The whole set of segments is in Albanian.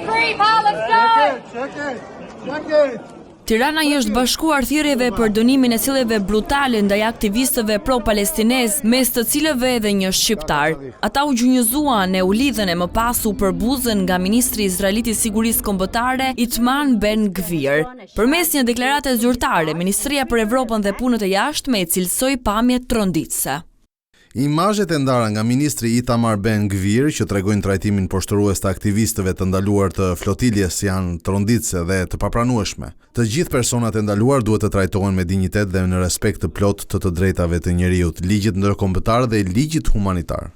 free Palestine! Tirana i është bashkuar thirrjeve për dënimin e silleve brutale ndaj aktivistëve pro-palestinez, mes të cilëve edhe një shqiptar. Ata u gjunjëzuan e u lidhen e më pas u përbuzën nga ministri izraelit i sigurisë kombëtare Itamar Ben-Gvir. Përmes një deklarate zyrtare, Ministria për Evropën dhe Punët e Jashtme e cilësoi pamjet tronditëse. Imazhet e ndara nga ministri Itamar Ben-Gvir që tregojnë trajtimin poshtërues të aktivistëve të ndaluar të flotiljes janë tronditëse dhe të papranueshme. Të gjithë personat e ndaluar duhet të trajtohen me dinjitet dhe në respekt të plot të drejtave të njerëzit, ligjit ndërkombëtar dhe ligjit humanitar.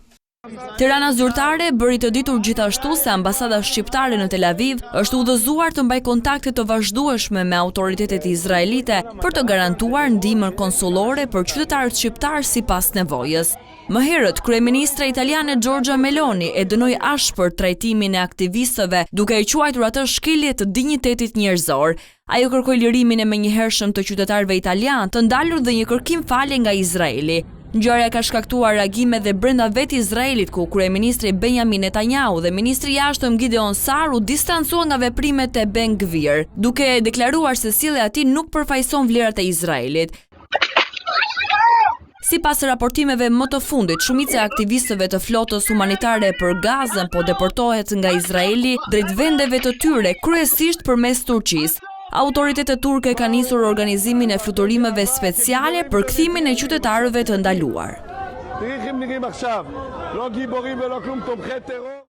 Tirana zyrtare bëri të ditur gjithashtu se ambasada shqiptare në Tel Aviv është udhëzuar të mbajë kontakte të vazhdueshme me autoritetet izraelite për të garantuar ndihmën konsullore për qytetarët shqiptar sipas nevojës. Më herët, kryeministra italiane Giorgia Meloni e dënoi ashpër trajtimin e aktivistëve, duke i quajtur atë shkelje të dinjitetit njerëzor. Ajo kërkoi lirimin e menjëhershëm të qytetarëve italianë, të ndalur dhe një kërkim falje nga Izraeli. Ngjarja ka shkaktuar reagime dhe brenda vetë Izraelit, ku kryeministri Benjamin Netanyahu dhe ministri i jashtëm Gideon Sar u distancuan nga veprimet e Ben-Gvir, duke deklaruar se sjellja e tij nuk përfaqëson vlerat e Izraelit. Sipas raportimeve më të fundit, shumica e aktivistëve të flotës humanitare për Gazën po deportohet nga Izraeli drejt vendeve të tyre, kryesisht përmes Turqisë. Autoritetet turke kanë nisur organizimin e fluturimeve speciale për kthimin e qytetarëve të ndaluar.